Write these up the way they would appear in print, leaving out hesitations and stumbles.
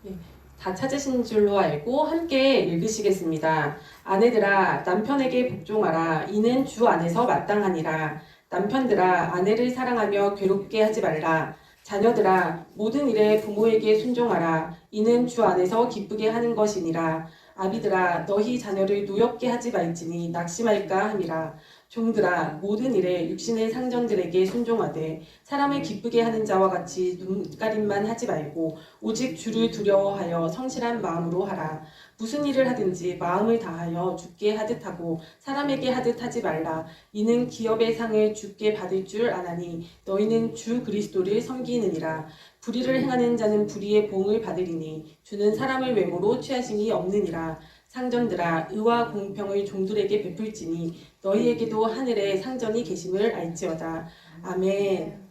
네, 다 찾으신 줄로 알고 함께 읽으시겠습니다. 아내들아 남편에게 복종하라. 이는 주 안에서 마땅하니라. 남편들아 아내를 사랑하며 괴롭게 하지 말라. 자녀들아 모든 일에 부모에게 순종하라. 이는 주 안에서 기쁘게 하는 것이니라. 아비들아 너희 자녀를 노엽게 하지 말지니 낙심할까 함이라. 종들아 모든 일에 육신의 상전들에게 순종하되 사람을 기쁘게 하는 자와 같이 눈가림만 하지 말고 오직 주를 두려워하여 성실한 마음으로 하라. 무슨 일을 하든지 마음을 다하여 주께 하듯 하고 사람에게 하듯 하지 말라. 이는 기업의 상을 주께 받을 줄 아나니 너희는 주 그리스도를 섬기느니라. 불의를 행하는 자는 불의의 보응을 받으리니 주는 사람을 외모로 취하심이 없느니라. 상전들아 의와 공평을 종들에게 베풀지니 너희에게도 하늘에 상전이 계심을 알지어다. 아멘.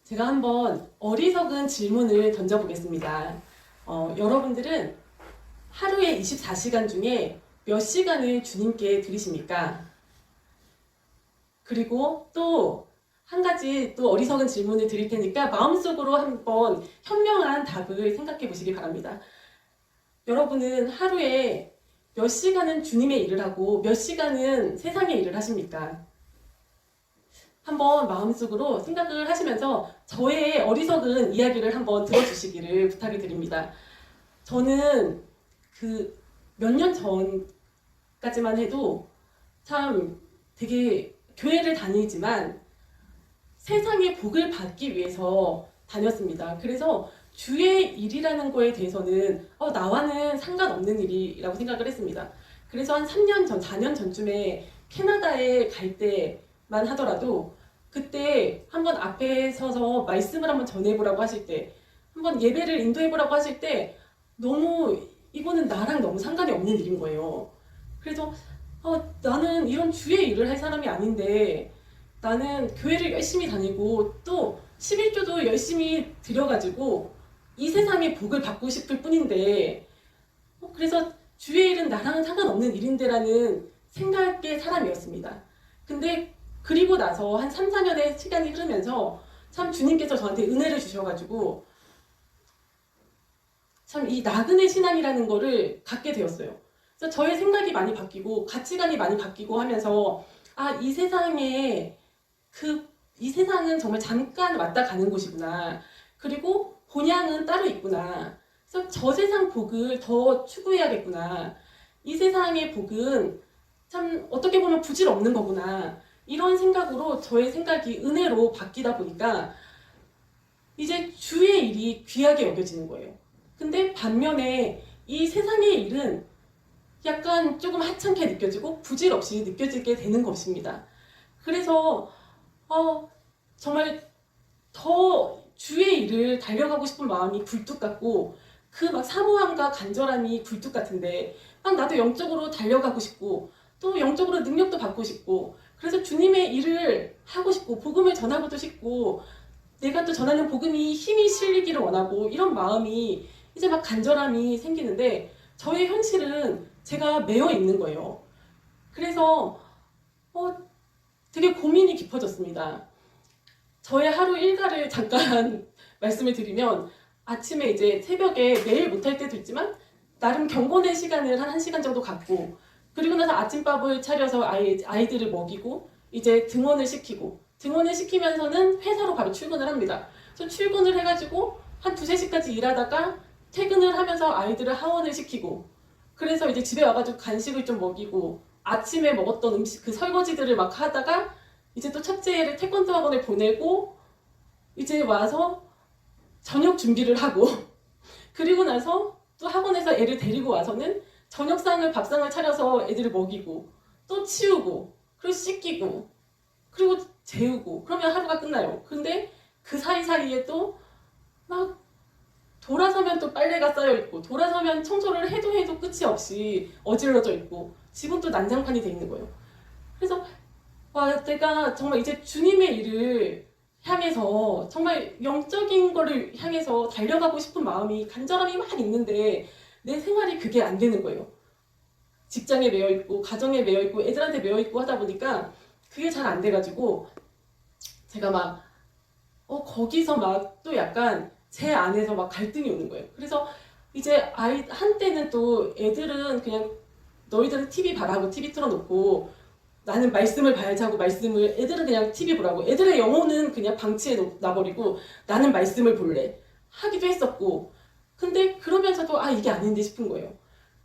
제가 한번 어리석은 질문을 던져보겠습니다. 여러분들은 하루에 24시간 중에 몇 시간을 주님께 드리십니까? 그리고 또 한 가지 또 어리석은 질문을 드릴 테니까 마음속으로 한번 현명한 답을 생각해 보시기 바랍니다. 여러분은 하루에 몇 시간은 주님의 일을 하고 몇 시간은 세상의 일을 하십니까? 한번 마음속으로 생각을 하시면서 저의 어리석은 이야기를 한번 들어주시기를 부탁을 드립니다. 저는 그 몇 년 전까지만 해도 참 되게 교회를 다니지만 세상의 복을 받기 위해서 다녔습니다. 그래서 주의 일이라는 거에 대해서는 나와는 상관없는 일이라고 생각을 했습니다. 그래서 한 3년 전, 4년 전쯤에 캐나다에 갈 때만 하더라도 그때 한번 앞에 서서 말씀을 한번 전해보라고 하실 때, 한번 예배를 인도해보라고 하실 때 너무 이거는 나랑 너무 상관이 없는 일인 거예요. 그래서 나는 이런 주의 일을 할 사람이 아닌데 나는 교회를 열심히 다니고 또 11조도 열심히 드려가지고 이 세상의 복을 받고 싶을 뿐인데 그래서 주의 일은 나랑은 상관없는 일인데라는 생각의 사람이었습니다. 근데 그리고 나서 한 3, 4년의 시간이 흐르면서 참 주님께서 저한테 은혜를 주셔가지고 참 이 나그네 신앙이라는 거를 갖게 되었어요. 그래서 저의 생각이 많이 바뀌고 가치관이 많이 바뀌고 하면서 이 세상에 이 세상은 정말 잠깐 왔다 가는 곳이구나. 그리고 본향은 따로 있구나. 그래서 저 세상 복을 더 추구해야겠구나. 이 세상의 복은 참 어떻게 보면 부질없는 거구나. 이런 생각으로 저의 생각이 은혜로 바뀌다 보니까 이제 주의 일이 귀하게 여겨지는 거예요. 근데 반면에 이 세상의 일은 약간 조금 하찮게 느껴지고 부질없이 느껴지게 되는 것입니다. 그래서 정말 더 주의 일을 달려가고 싶은 마음이 굴뚝 같고 그 막 사모함과 간절함이 굴뚝 같은데 막 나도 영적으로 달려가고 싶고 또 영적으로 능력도 받고 싶고 그래서 주님의 일을 하고 싶고 복음을 전하고도 싶고 내가 또 전하는 복음이 힘이 실리기를 원하고 이런 마음이 이제 막 간절함이 생기는데 저의 현실은 제가 매여 있는 거예요. 그래서 되게 고민이 깊어졌습니다. 저의 하루 일과를 잠깐 말씀을 드리면 아침에 이제 새벽에 매일 못할 때도 있지만 나름 경건의 시간을 한 1시간 정도 갖고 그리고 나서 아침밥을 차려서 아이들을 먹이고 이제 등원을 시키면서는 회사로 바로 출근을 합니다. 그래서 출근을 해가지고 한 2, 3시까지 일하다가 퇴근을 하면서 아이들을 하원을 시키고 그래서 이제 집에 와가지고 간식을 좀 먹이고 아침에 먹었던 음식 그 설거지들을 막 하다가 이제 또 첫째 애를 태권도 학원에 보내고 이제 와서 저녁 준비를 하고 그리고 나서 또 학원에서 애를 데리고 와서는 저녁상을 밥상을 차려서 애들을 먹이고 또 치우고 그리고 씻기고 그리고 재우고 그러면 하루가 끝나요. 근데 그 사이사이에 또 막 돌아서면 또 빨래가 쌓여있고 돌아서면 청소를 해도 끝이 없이 어질러져 있고 집은 또 난장판이 돼 있는 거예요. 그래서 내가 정말 이제 주님의 일을 향해서 정말 영적인 거를 향해서 달려가고 싶은 마음이 간절함이 막 있는데 내 생활이 그게 안 되는 거예요. 직장에 매여 있고 가정에 매여 있고 애들한테 매여 있고 하다 보니까 그게 잘 안 돼가지고 제가 막 거기서 막 또 약간 제 안에서 막 갈등이 오는 거예요. 그래서 이제 한때는 또 애들은 그냥 너희들은 TV 봐라 하고 TV 틀어놓고 나는 말씀을 봐야지 하고 말씀을 애들은 그냥 TV 보라고 애들의 영혼은 그냥 방치해 놔버리고 나는 말씀을 볼래 하기도 했었고 근데 그러면서도 이게 아닌데 싶은 거예요.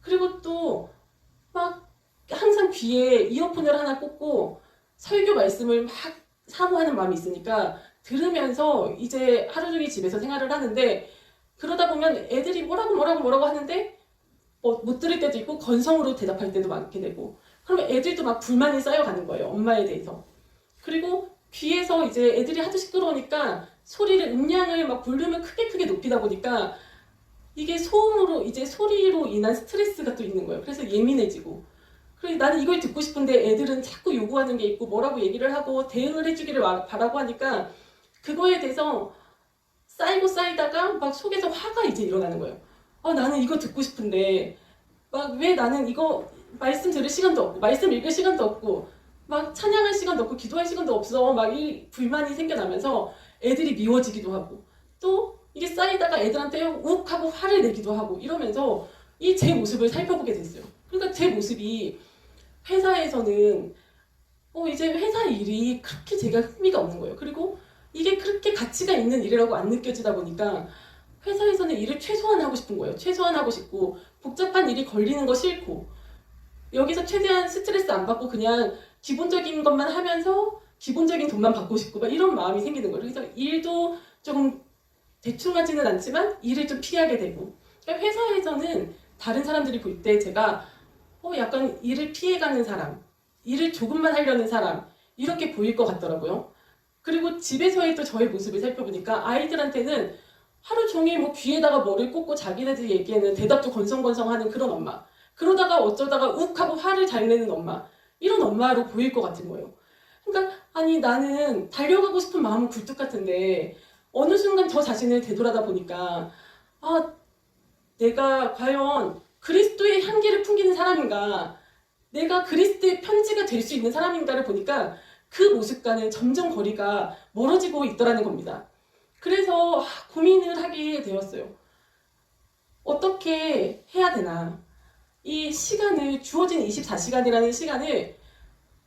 그리고 또 막 항상 귀에 이어폰을 하나 꽂고 설교 말씀을 막 사모하는 마음이 있으니까 들으면서 이제 하루 종일 집에서 생활을 하는데 그러다 보면 애들이 뭐라고 하는데 못 들을 때도 있고 건성으로 대답할 때도 많게 되고 그러면 애들도 막 불만이 쌓여가는 거예요. 엄마에 대해서. 그리고 귀에서 이제 애들이 하도 시끄러우니까 음량을 막 볼륨을 크게 높이다 보니까 이게 소음으로 이제 소리로 인한 스트레스가 또 있는 거예요. 그래서 예민해지고 그래서 나는 이걸 듣고 싶은데 애들은 자꾸 요구하는 게 있고 뭐라고 얘기를 하고 대응을 해주기를 바라고 하니까 그거에 대해서 쌓이다가 막 속에서 화가 이제 일어나는 거예요. 나는 이거 듣고 싶은데 막 왜 나는 이거 말씀 들을 시간도 없고 말씀 읽을 시간도 없고 막 찬양할 시간도 없고 기도할 시간도 없어 막 이 불만이 생겨나면서 애들이 미워지기도 하고 또 이게 쌓이다가 애들한테 욱 하고 화를 내기도 하고 이러면서 이 제 모습을 살펴보게 됐어요. 그러니까 제 모습이 회사에서는 이제 회사 일이 그렇게 제가 흥미가 없는 거예요. 그리고 이게 그렇게 가치가 있는 일이라고 안 느껴지다 보니까 회사에서는 일을 최소한 하고 싶은 거예요. 최소한 하고 싶고 복잡한 일이 걸리는 거 싫고 여기서 최대한 스트레스 안 받고 그냥 기본적인 것만 하면서 기본적인 돈만 받고 싶고 막 이런 마음이 생기는 거예요. 그래서 일도 조금 대충 하지는 않지만 일을 좀 피하게 되고 그러니까 회사에서는 다른 사람들이 볼 때 제가 약간 일을 피해가는 사람, 일을 조금만 하려는 사람 이렇게 보일 것 같더라고요. 그리고 집에서의 또 저의 모습을 살펴보니까 아이들한테는 하루 종일 뭐 귀에다가 뭐를 꽂고 자기네들 얘기에는 대답도 건성건성하는 그런 엄마 그러다가 어쩌다가 욱하고 화를 잘 내는 엄마 이런 엄마로 보일 것 같은 거예요. 그러니까 나는 달려가고 싶은 마음은 굴뚝 같은데 어느 순간 저 자신을 되돌아다 보니까 내가 과연 그리스도의 향기를 풍기는 사람인가 내가 그리스도의 편지가 될 수 있는 사람인가를 보니까 그 모습과는 점점 거리가 멀어지고 있더라는 겁니다. 그래서 고민을 하게 되었어요. 어떻게 해야 되나 이 시간을 주어진 24시간이라는 시간을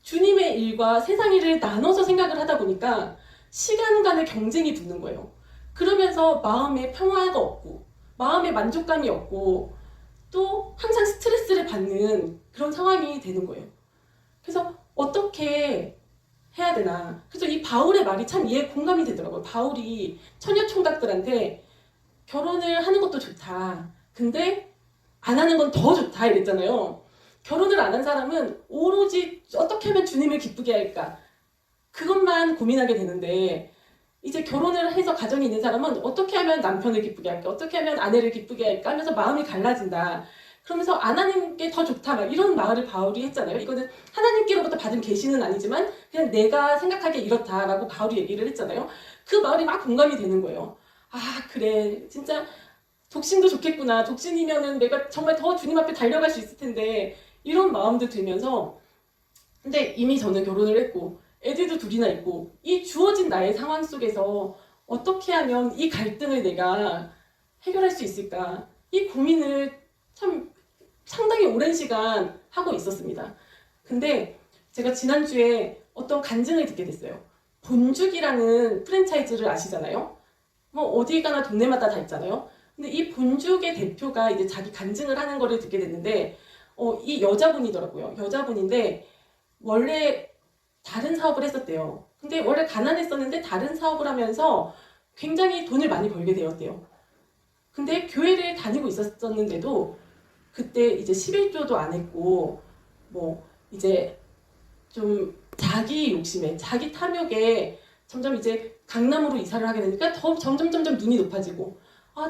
주님의 일과 세상 일을 나눠서 생각을 하다 보니까 시간 간의 경쟁이 붙는 거예요. 그러면서 마음에 평화가 없고 마음에 만족감이 없고 또 항상 스트레스를 받는 그런 상황이 되는 거예요. 그래서 어떻게 해야 되나. 그래서 이 바울의 말이 참 이해 공감이 되더라고요. 바울이 처녀 총각들한테 결혼을 하는 것도 좋다. 근데 안 하는 건 더 좋다 이랬잖아요. 결혼을 안 한 사람은 오로지 어떻게 하면 주님을 기쁘게 할까 그것만 고민하게 되는데 이제 결혼을 해서 가정이 있는 사람은 어떻게 하면 남편을 기쁘게 할까 어떻게 하면 아내를 기쁘게 할까 하면서 마음이 갈라진다. 그러면서 안 하는 게 더 좋다 막 이런 말을 바울이 했잖아요. 이거는 하나님께로부터 받은 계시는 아니지만 그냥 내가 생각하기에 이렇다라고 바울이 얘기를 했잖아요. 그 말이 막 공감이 되는 거예요. 그래 진짜 독신도 좋겠구나. 독신이면은 내가 정말 더 주님 앞에 달려갈 수 있을 텐데 이런 마음도 들면서 근데 이미 저는 결혼을 했고 애들도 둘이나 있고 이 주어진 나의 상황 속에서 어떻게 하면 이 갈등을 내가 해결할 수 있을까 이 고민을 참 상당히 오랜 시간 하고 있었습니다. 근데 제가 지난주에 어떤 간증을 듣게 됐어요. 본죽이라는 프랜차이즈를 아시잖아요. 뭐 어디 가나 동네마다 다 있잖아요. 근데 이 본죽의 대표가 이제 자기 간증을 하는 거를 듣게 됐는데 이 여자분이더라고요. 여자분인데 원래 다른 사업을 했었대요. 근데 원래 가난했었는데 다른 사업을 하면서 굉장히 돈을 많이 벌게 되었대요. 근데 교회를 다니고 있었는데도 그때 이제 11조도 안 했고 뭐 이제 좀 자기 욕심에 자기 탐욕에 점점 이제 강남으로 이사를 하게 되니까 더 점점 눈이 높아지고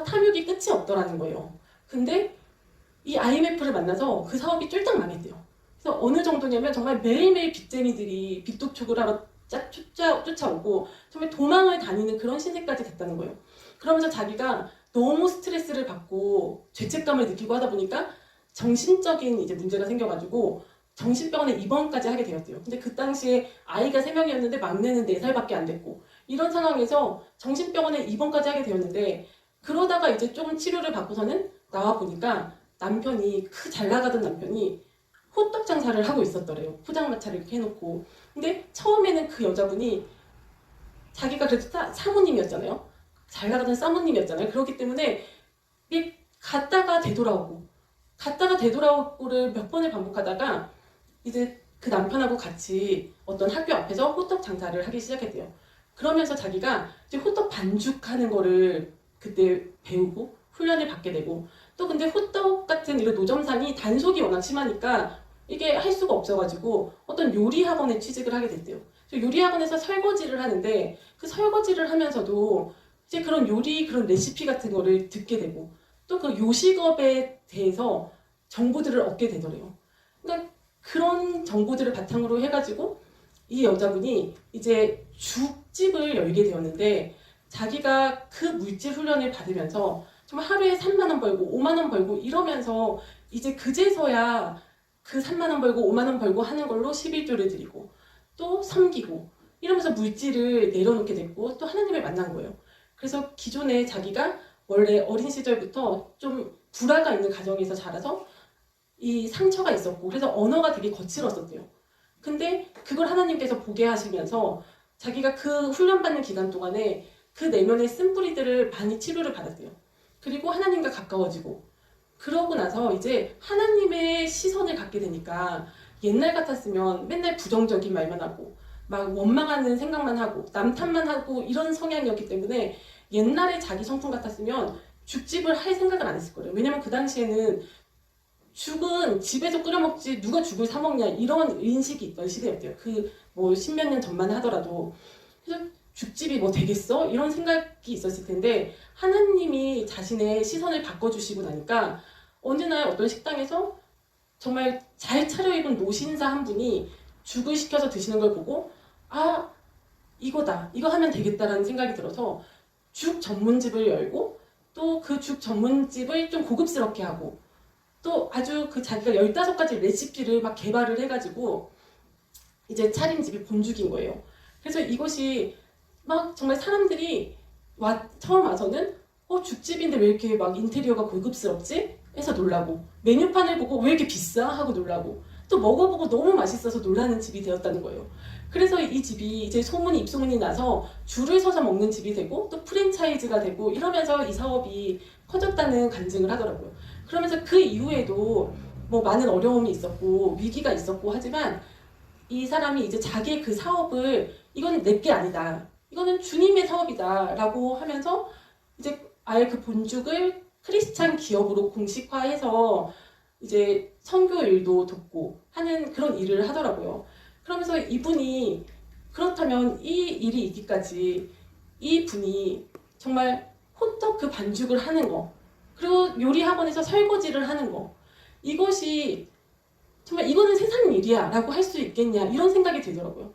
탐욕이 끝이 없더라는 거예요. 근데 이 IMF를 만나서 그 사업이 쫄딱 망했대요. 그래서 어느 정도냐면 정말 매일매일 빚쟁이들이 빚독촉을 하러 쫓아오고 정말 도망을 다니는 그런 신세까지 됐다는 거예요. 그러면서 자기가 너무 스트레스를 받고 죄책감을 느끼고 하다 보니까 정신적인 이제 문제가 생겨가지고 정신병원에 입원까지 하게 되었대요. 근데 그 당시에 아이가 3명이었는데 막내는 4살밖에 안 됐고 이런 상황에서 정신병원에 입원까지 하게 되었는데 그러다가 이제 좀 치료를 받고서는 나와 보니까 남편이 잘 나가던 남편이 호떡 장사를 하고 있었더래요. 포장마차를 이렇게 해놓고. 근데 처음에는 그 여자분이 자기가 그래도 사모님이었잖아요. 잘 나가던 사모님이었잖아요. 그렇기 때문에 갔다가 되돌아오고를 몇 번을 반복하다가 이제 그 남편하고 같이 어떤 학교 앞에서 호떡 장사를 하기 시작했대요. 그러면서 자기가 이제 호떡 반죽하는 거를 그때 배우고 훈련을 받게 되고, 또 근데 호떡 같은 이런 노점상이 단속이 워낙 심하니까 이게 할 수가 없어가지고 어떤 요리 학원에 취직을 하게 됐대요. 요리 학원에서 설거지를 하는데 그 설거지를 하면서도 이제 그런 요리 그런 레시피 같은 거를 듣게 되고 또 그 요식업에 대해서 정보들을 얻게 되더래요. 그러니까 그런 정보들을 바탕으로 해가지고 이 여자분이 이제 죽집을 열게 되었는데, 자기가 그 물질 훈련을 받으면서 정말 하루에 3만 원 벌고 5만 원 벌고 이러면서 이제 그제서야 그 3만 원 벌고 5만 원 벌고 하는 걸로 11조를 드리고 또 섬기고 이러면서 물질을 내려놓게 됐고 또 하나님을 만난 거예요. 그래서 기존에 자기가 원래 어린 시절부터 좀 불화가 있는 가정에서 자라서 이 상처가 있었고 그래서 언어가 되게 거칠었었대요. 근데 그걸 하나님께서 보게 하시면서 자기가 그 훈련받는 기간 동안에 그 내면의 쓴뿌리들을 많이 치료를 받았대요. 그리고 하나님과 가까워지고 그러고 나서 이제 하나님의 시선을 갖게 되니까 옛날 같았으면 맨날 부정적인 말만 하고 막 원망하는 생각만 하고 남 탓만 하고 이런 성향이었기 때문에 옛날에 자기 성품 같았으면 죽집을 할 생각을 안 했을 거예요. 왜냐면 그 당시에는 죽은 집에서 끓여 먹지 누가 죽을 사 먹냐 이런 인식이 있던 시대였대요. 그 뭐 십몇 년 전만 하더라도. 그래서 죽집이 뭐 되겠어? 이런 생각이 있었을 텐데 하나님이 자신의 시선을 바꿔주시고 나니까 어느 날 어떤 식당에서 정말 잘 차려입은 노신사 한 분이 죽을 시켜서 드시는 걸 보고 아 이거다 이거 하면 되겠다라는 생각이 들어서 죽 전문집을 열고 또 그 죽 전문집을 좀 고급스럽게 하고 또 아주 그 자기가 15가지 레시피를 막 개발을 해가지고 이제 차린 집이 본죽인 거예요. 그래서 이것이 막 정말 사람들이 처음 와서는 죽집인데 왜 이렇게 막 인테리어가 고급스럽지? 해서 놀라고 메뉴판을 보고 왜 이렇게 비싸? 하고 놀라고 또 먹어보고 너무 맛있어서 놀라는 집이 되었다는 거예요. 그래서 이 집이 이제 입소문이 나서 줄을 서서 먹는 집이 되고 또 프랜차이즈가 되고 이러면서 이 사업이 커졌다는 간증을 하더라고요. 그러면서 그 이후에도 뭐 많은 어려움이 있었고 위기가 있었고 하지만 이 사람이 이제 자기의 그 사업을 이건 내게 아니다. 이거는 주님의 사업이다. 라고 하면서 이제 아예 그 본죽을 크리스찬 기업으로 공식화해서 이제 선교 일도 돕고 하는 그런 일을 하더라고요. 그러면서 이분이 그렇다면 이 일이 있기까지 이 분이 정말 호떡 그 반죽을 하는 거 그리고 요리 학원에서 설거지를 하는 거 이것이 정말 이거는 세상 일이야 라고 할 수 있겠냐 이런 생각이 들더라고요.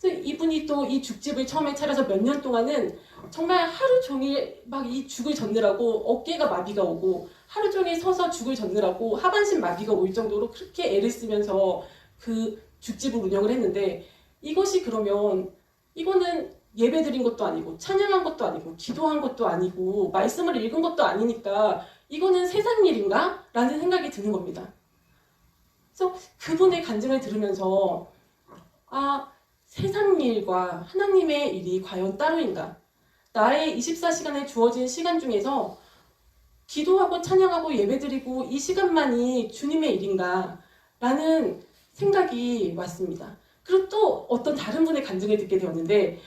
그래서 이분이 또 이 죽집을 처음에 차려서 몇 년 동안은 정말 하루 종일 막 이 죽을 젓느라고 어깨가 마비가 오고 하루 종일 서서 죽을 젓느라고 하반신 마비가 올 정도로 그렇게 애를 쓰면서 그 죽집을 운영을 했는데 이것이 그러면 이거는 예배 드린 것도 아니고 찬양한 것도 아니고 기도한 것도 아니고 말씀을 읽은 것도 아니니까 이거는 세상 일인가? 라는 생각이 드는 겁니다. 그래서 그분의 간증을 들으면서 세상 일과 하나님의 일이 과연 따로인가? 나의 24시간에 주어진 시간 중에서 기도하고 찬양하고 예배드리고 이 시간만이 주님의 일인가? 라는 생각이 왔습니다. 그리고 또 어떤 다른 분의 간증을 듣게 되었는데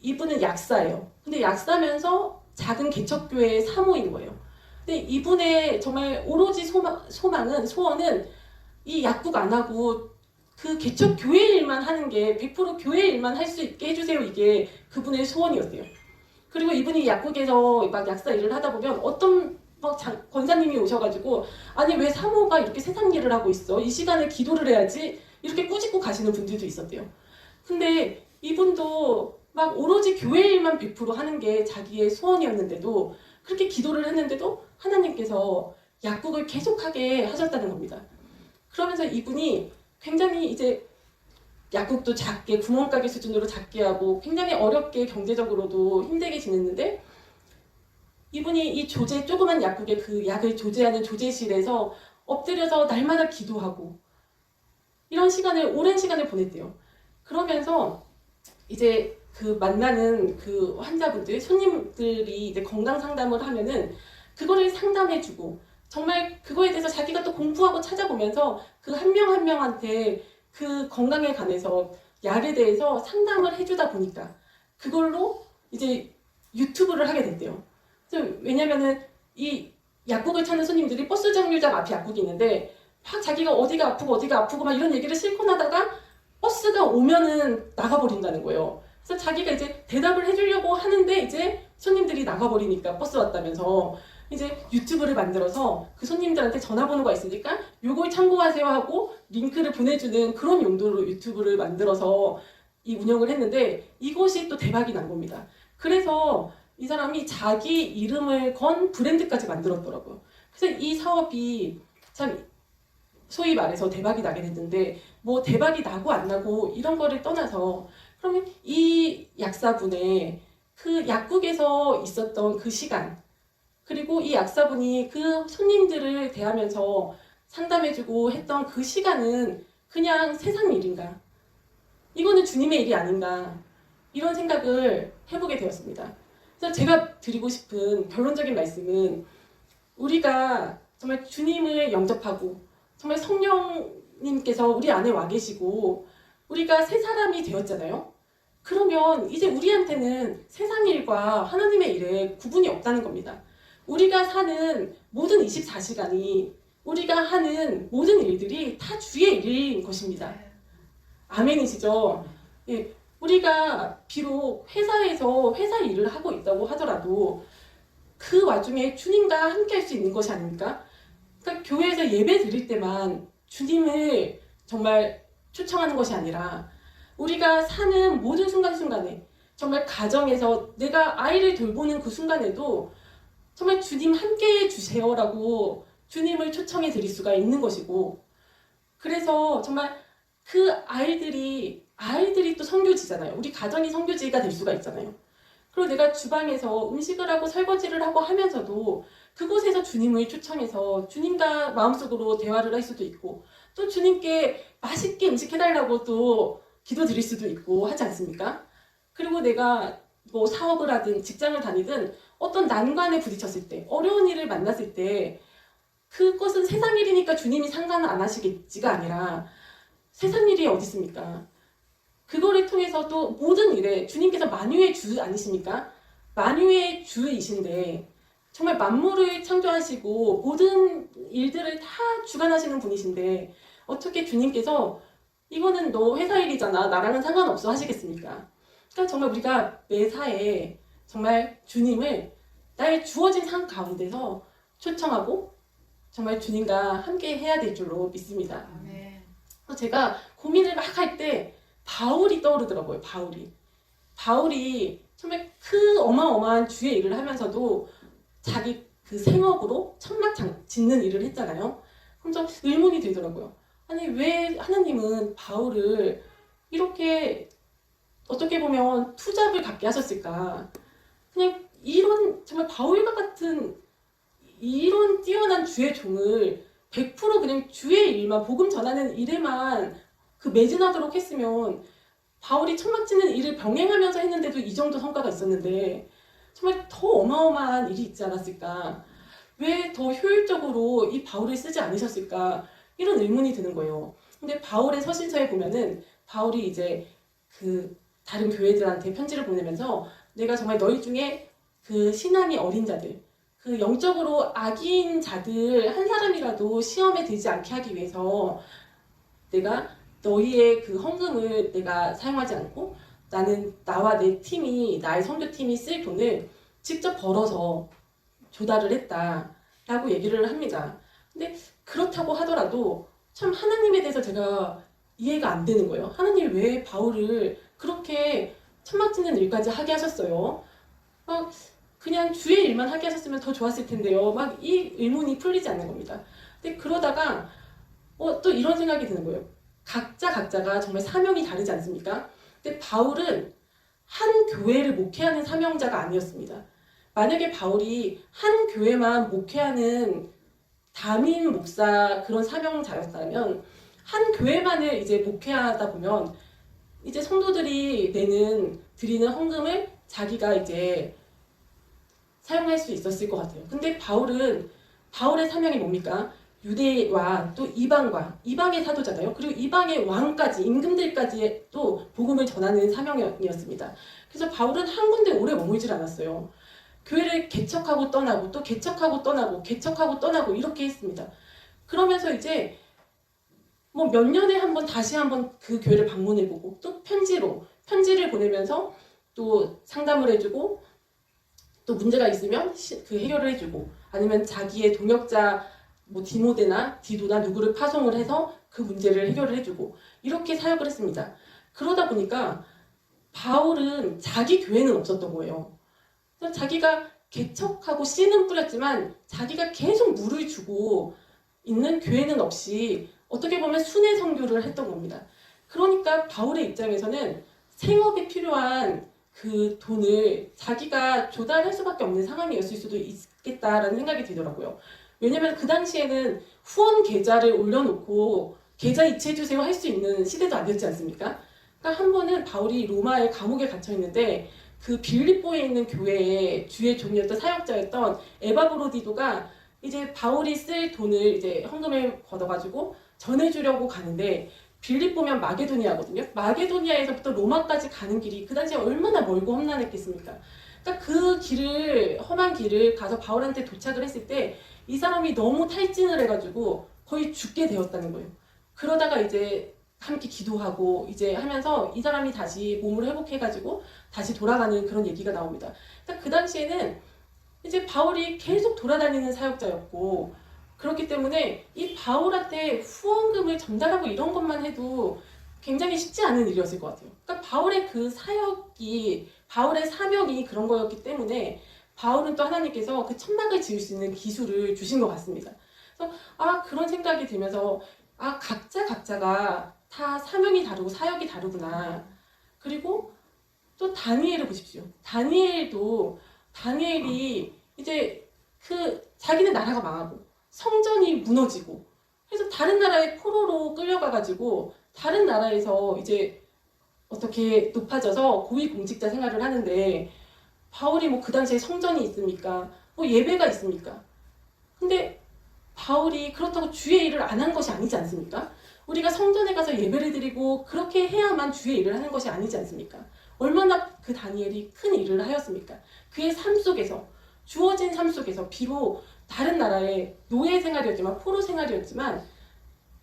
이분은 약사예요. 근데 약사면서 작은 개척교회의 사모인 거예요. 근데 이분의 정말 오로지 소원은 이 약국 안 하고 그 개척 교회 일만 하는 게 100% 교회 일만 할 수 있게 해주세요. 이게 그분의 소원이었대요. 그리고 이분이 약국에서 막 약사 일을 하다 보면 어떤 권사님이 오셔가지고 아니 왜 사모가 이렇게 세상 일을 하고 있어? 이 시간에 기도를 해야지. 이렇게 꾸짖고 가시는 분들도 있었대요. 근데 이분도 막 오로지 교회 일만 100% 하는 게 자기의 소원이었는데도 그렇게 기도를 했는데도 하나님께서 약국을 계속하게 하셨다는 겁니다. 그러면서 이분이 굉장히 이제 약국도 작게 구멍가게 수준으로 작게 하고 굉장히 어렵게 경제적으로도 힘들게 지냈는데 이분이 이 조제, 조그만 약국의 그 약을 조제하는 조제실에서 엎드려서 날마다 기도하고 이런 시간을, 오랜 시간을 보냈대요. 그러면서 이제 그 만나는 그 환자분들, 손님들이 이제 건강 상담을 하면은 그거를 상담해주고 정말 그거에 대해서 자기가 또 공부하고 찾아보면서 그 한 명 한 명한테 그 건강에 관해서 약에 대해서 상담을 해주다 보니까 그걸로 이제 유튜브를 하게 됐대요. 왜냐면은 이 약국을 찾는 손님들이 버스 정류장 앞에 약국이 있는데 막 자기가 어디가 아프고 막 이런 얘기를 실컷 하다가 버스가 오면은 나가버린다는 거예요. 그래서 자기가 이제 대답을 해주려고 하는데 이제 손님들이 나가버리니까 버스 왔다면서 이제 유튜브를 만들어서 그 손님들한테 전화번호가 있으니까 요걸 참고하세요 하고 링크를 보내주는 그런 용도로 유튜브를 만들어서 이 운영을 했는데 이것이 또 대박이 난 겁니다. 그래서 이 사람이 자기 이름을 건 브랜드까지 만들었더라고요. 그래서 이 사업이 참 소위 말해서 대박이 나게 됐는데 뭐 대박이 나고 안 나고 이런 거를 떠나서 그러면 이 약사분의 그 약국에서 있었던 그 시간 그리고 이 약사분이 그 손님들을 대하면서 상담해주고 했던 그 시간은 그냥 세상 일인가? 이거는 주님의 일이 아닌가? 이런 생각을 해보게 되었습니다. 그래서 제가 드리고 싶은 결론적인 말씀은 우리가 정말 주님을 영접하고 정말 성령님께서 우리 안에 와 계시고 우리가 새 사람이 되었잖아요. 그러면 이제 우리한테는 세상 일과 하나님의 일에 구분이 없다는 겁니다. 우리가 사는 모든 24시간이 우리가 하는 모든 일들이 다 주의 일인 것입니다. 아멘이시죠? 예, 우리가 비록 회사에서 회사 일을 하고 있다고 하더라도 그 와중에 주님과 함께 할 수 있는 것이 아닙니까? 그러니까 교회에서 예배 드릴 때만 주님을 정말 초청하는 것이 아니라 우리가 사는 모든 순간순간에 정말 가정에서 내가 아이를 돌보는 그 순간에도 정말 주님 함께 해주세요라고 주님을 초청해 드릴 수가 있는 것이고 그래서 정말 그 아이들이 또 선교지잖아요. 우리 가정이 선교지가 될 수가 있잖아요. 그리고 내가 주방에서 음식을 하고 설거지를 하고 하면서도 그곳에서 주님을 초청해서 주님과 마음속으로 대화를 할 수도 있고 또 주님께 맛있게 음식 해달라고 또 기도드릴 수도 있고 하지 않습니까? 그리고 내가 뭐 사업을 하든 직장을 다니든 어떤 난관에 부딪혔을 때 어려운 일을 만났을 때 그것은 세상 일이니까 주님이 상관 안 하시겠지가 아니라 세상 일이 어디 있습니까? 그거를 통해서 또 모든 일에 주님께서 만유의 주 아니십니까? 만유의 주이신데 정말 만물을 창조하시고 모든 일들을 다 주관하시는 분이신데 어떻게 주님께서 이거는 너 회사 일이잖아 나랑은 상관없어 하시겠습니까? 그러니까 정말 우리가 매사에 정말 주님을 나의 주어진 삶 가운데서 초청하고 정말 주님과 함께 해야 될 줄로 믿습니다. 그래서 제가 고민을 막 할 때 바울이 떠오르더라고요. 바울이 정말 그 어마어마한 주의 일을 하면서도 자기 그 생업으로 천막 짓는 일을 했잖아요. 그럼 좀 의문이 들더라고요. 아니 왜 하나님은 바울을 이렇게 어떻게 보면 투잡을 갖게 하셨을까? 그냥 이런 정말 바울과 같은 이런 뛰어난 주의 종을 100% 그냥 주의 일만 복음 전하는 일에만 그 매진하도록 했으면 바울이 천막 짓는 일을 병행하면서 했는데도 이 정도 성과가 있었는데 정말 더 어마어마한 일이 있지 않았을까? 왜 더 효율적으로 이 바울을 쓰지 않으셨을까? 이런 의문이 드는 거예요. 근데 바울의 서신서에 보면은 바울이 이제 그 다른 교회들한테 편지를 보내면서 내가 정말 너희 중에 그 신앙이 어린 자들 그 영적으로 악인 자들 한 사람이라도 시험에 들지 않게 하기 위해서 내가 너희의 그 헌금을 내가 사용하지 않고 나는 나와 내 팀이 나의 선교팀이 쓸 돈을 직접 벌어서 조달을 했다라고 얘기를 합니다. 근데 그렇다고 하더라도 참 하나님에 대해서 제가 이해가 안 되는 거예요. 하나님이 왜 바울을 그렇게 천막 짓는 일까지 하게 하셨어요? 그냥 주의 일만 하게 하셨으면 더 좋았을 텐데요. 막 이 의문이 풀리지 않는 겁니다. 근데 그러다가 또 이런 생각이 드는 거예요. 각자가 정말 사명이 다르지 않습니까? 근데 바울은 한 교회를 목회하는 사명자가 아니었습니다. 만약에 바울이 한 교회만 목회하는 담임 목사 그런 사명자였다면 한 교회만을 이제 목회하다 보면 이제 성도들이 드리는 헌금을 자기가 이제 사용할 수 있었을 것 같아요. 근데 바울의 사명이 뭡니까? 유대와 또 이방의 사도잖아요. 그리고 이방의 왕까지, 임금들까지 또 복음을 전하는 사명이었습니다. 그래서 바울은 한 군데 오래 머물질 않았어요. 교회를 개척하고 떠나고 또 개척하고 떠나고 개척하고 떠나고 이렇게 했습니다. 그러면서 이제 뭐 몇 년에 한 번 다시 한번 그 교회를 방문해보고 또 편지를 보내면서 또 상담을 해주고 또 문제가 있으면 그 해결을 해주고 아니면 자기의 동역자 뭐 디모데나 디도나 누구를 파송을 해서 그 문제를 해결을 해주고 이렇게 사역을 했습니다. 그러다 보니까 바울은 자기 교회는 없었던 거예요. 그래서 자기가 개척하고 씨는 뿌렸지만 자기가 계속 물을 주고 있는 교회는 없이 어떻게 보면 순회 선교를 했던 겁니다. 그러니까 바울의 입장에서는 생업에 필요한 그 돈을 자기가 조달할 수밖에 없는 상황이었을 수도 있겠다라는 생각이 들더라고요. 왜냐면 그 당시에는 후원 계좌를 올려놓고 계좌 이체해주세요 할 수 있는 시대도 아니었지 않습니까? 그러니까 한 번은 바울이 로마의 감옥에 갇혀 있는데 그 빌립보에 있는 교회의 주의 종이었던 사역자였던 에바브로디도가 이제 바울이 쓸 돈을 이제 헌금을 걷어가지고 전해주려고 가는데 빌립보면 마게도니아거든요. 마게도니아에서부터 로마까지 가는 길이 그 당시에 얼마나 멀고 험난했겠습니까? 그러니까 그 험한 길을 가서 바울한테 도착을 했을 때 이 사람이 너무 탈진을 해가지고 거의 죽게 되었다는 거예요. 그러다가 이제 함께 기도하고 이제 하면서 이 사람이 다시 몸을 회복해가지고 다시 돌아가는 그런 얘기가 나옵니다. 그러니까 그 당시에는 이제 바울이 계속 돌아다니는 사역자였고 그렇기 때문에 이 바울한테 후원금을 전달하고 이런 것만 해도 굉장히 쉽지 않은 일이었을 것 같아요. 그러니까 바울의 그 사역이 바울의 사명이 그런 거였기 때문에 바울은 또 하나님께서 그 천막을 지을 수 있는 기술을 주신 것 같습니다. 그래서 그런 생각이 들면서 각자가 다 사명이 다르고 사역이 다르구나. 그리고 또 다니엘을 보십시오. 다니엘이 이제 자기네 나라가 망하고 성전이 무너지고 그래서 다른 나라의 포로로 끌려가가지고 다른 나라에서 이제 어떻게 높아져서 고위공직자 생활을 하는데 바울이 뭐 그 당시에 성전이 있습니까? 뭐 예배가 있습니까? 근데 바울이 그렇다고 주의 일을 안 한 것이 아니지 않습니까? 우리가 성전에 가서 예배를 드리고 그렇게 해야만 주의 일을 하는 것이 아니지 않습니까? 얼마나 그 다니엘이 큰 일을 하였습니까? 그의 삶 속에서 주어진 삶 속에서 비록 다른 나라의 노예 생활이었지만 포로 생활이었지만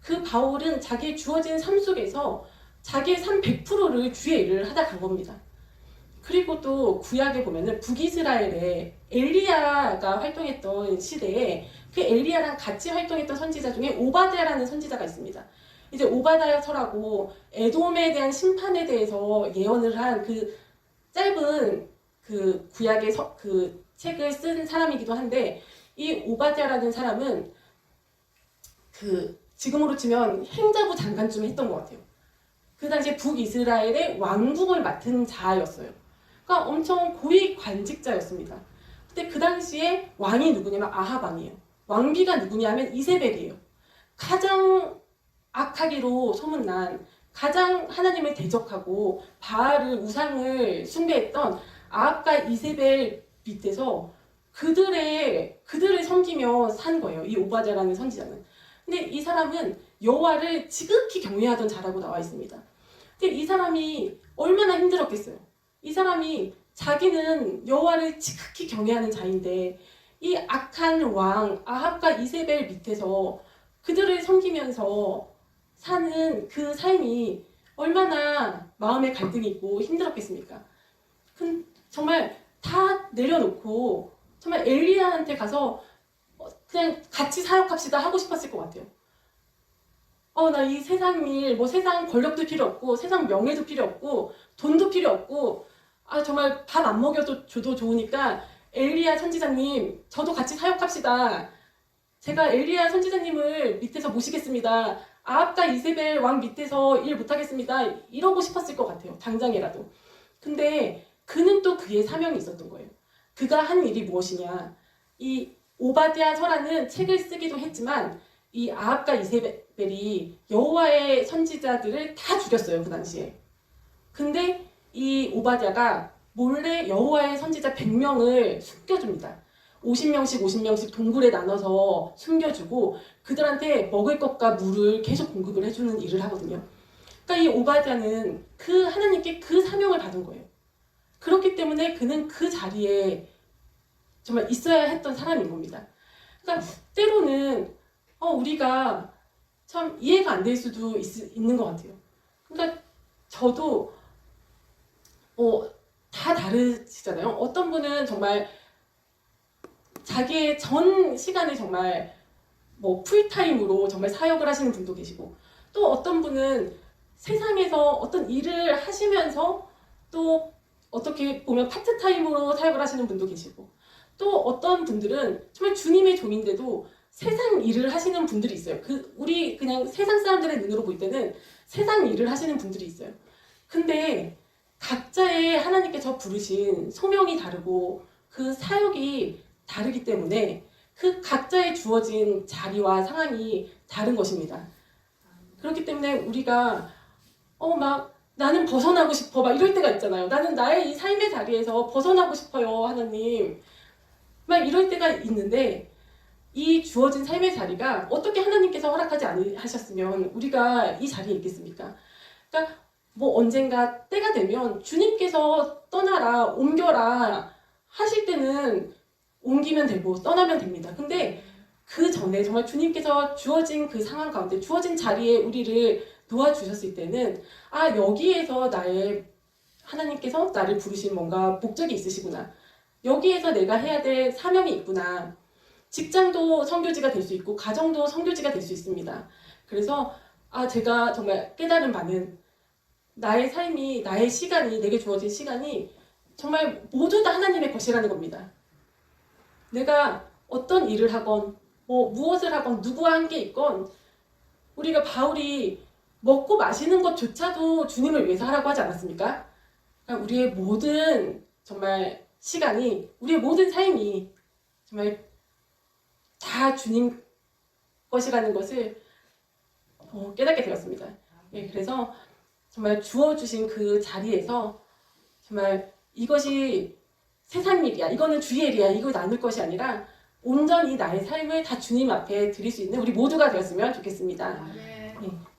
그 바울은 자기의 주어진 삶 속에서 자기의 삶 100%를 주의 일을 하다 간 겁니다. 그리고 또 구약에 보면은 북이스라엘에 엘리야가 활동했던 시대에 그 엘리야랑 같이 활동했던 선지자 중에 오바댜라는 선지자가 있습니다. 이제 오바댜서라고 에돔에 대한 심판에 대해서 예언을 한 그 짧은 그 구약의 그 책을 쓴 사람이기도 한데 이 오바댜라는 사람은 그 지금으로 치면 행자부 장관쯤 했던 것 같아요. 그 당시에 북이스라엘의 왕국을 맡은 자였어요. 그러니까 엄청 고위 관직자였습니다. 근데 그 당시에 왕이 누구냐면 아합 왕이에요. 왕비가 누구냐면 이세벨이에요. 가장 악하기로 소문난 가장 하나님을 대적하고 바알을 우상을 숭배했던 아합과 이세벨 밑에서 그들을 섬기며 산 거예요. 이 오바댜라는 선지자는. 근데 이 사람은 여호와를 지극히 경외하던 자라고 나와 있습니다. 근데 이 사람이 얼마나 힘들었겠어요. 이 사람이 자기는 여호와를 지극히 경외하는 자인데 이 악한 왕 아합과 이세벨 밑에서 그들을 섬기면서 사는 그 삶이 얼마나 마음의 갈등이 있고 힘들었겠습니까? 정말 다 내려놓고 정말 엘리야한테 가서 그냥 같이 사역합시다 하고 싶었을 것 같아요. 나 이 세상 일, 뭐 세상 권력도 필요 없고 세상 명예도 필요 없고 돈도 필요 없고 정말 밥 안 먹여도 줘도 좋으니까 엘리야 선지자님 저도 같이 사역합시다. 제가 엘리야 선지자님을 밑에서 모시겠습니다. 아합과 이세벨 왕 밑에서 일 못하겠습니다. 이러고 싶었을 것 같아요. 당장이라도. 근데 그는 또 그의 사명이 있었던 거예요. 그가 한 일이 무엇이냐. 이 오바댜서라는 책을 쓰기도 했지만 이 아합과 이세벨이 여호와의 선지자들을 다 죽였어요, 그 당시에. 근데 이 오바댜가 몰래 여호와의 선지자 100명을 숨겨줍니다. 50명씩 동굴에 나눠서 숨겨주고 그들한테 먹을 것과 물을 계속 공급을 해주는 일을 하거든요. 그러니까 이 오바댜는 그 하나님께 그 사명을 받은 거예요. 그렇기 때문에 그는 그 자리에 정말 있어야 했던 사람인 겁니다. 그러니까 때로는 우리가 참 이해가 안 될 수도 있는 것 같아요. 그러니까 저도 다 다르시잖아요. 어떤 분은 정말 자기의 전 시간을 정말 뭐 풀타임으로 정말 사역을 하시는 분도 계시고, 또 어떤 분은 세상에서 어떤 일을 하시면서 또 어떻게 보면 파트타임으로 사역을 하시는 분도 계시고, 또 어떤 분들은 정말 주님의 종인데도 세상 일을 하시는 분들이 있어요. 우리 그냥 세상 사람들의 눈으로 볼 때는 세상 일을 하시는 분들이 있어요. 근데 각자의 하나님께서 부르신 소명이 다르고 그 사역이 다르기 때문에 그 각자의 주어진 자리와 상황이 다른 것입니다. 그렇기 때문에 우리가 막 나는 벗어나고 싶어 막 이럴 때가 있잖아요. 나는 나의 이 삶의 자리에서 벗어나고 싶어요, 하나님. 막 이럴 때가 있는데 이 주어진 삶의 자리가 어떻게 하나님께서 허락하지 않으셨으면 우리가 이 자리에 있겠습니까? 그러니까 뭐 언젠가 때가 되면 주님께서 떠나라, 옮겨라 하실 때는 옮기면 되고 떠나면 됩니다. 근데 그 전에 정말 주님께서 주어진 그 상황 가운데 주어진 자리에 우리를 놓아주셨을 때는 여기에서 하나님께서 나를 부르신 뭔가 목적이 있으시구나. 여기에서 내가 해야 될 사명이 있구나. 직장도 선교지가 될 수 있고 가정도 선교지가 될 수 있습니다. 그래서 제가 정말 깨달은 바는 나의 삶이, 나의 시간이, 내게 주어진 시간이 정말 모두 다 하나님의 것이라는 겁니다. 내가 어떤 일을 하건 무엇을 하건 누구와 함께 있건 우리가 바울이 먹고 마시는 것조차도 주님을 위해서 하라고 하지 않았습니까? 그러니까 우리의 모든 정말 시간이, 우리의 모든 삶이 정말 다 주님 것이라는 것을 깨닫게 되었습니다. 그래서 정말 주어주신 그 자리에서 정말 이것이 세상 일이야, 이거는 주의 일이야, 이거 나눌 것이 아니라 온전히 나의 삶을 다 주님 앞에 드릴 수 있는 우리 모두가 되었으면 좋겠습니다. 네. 네.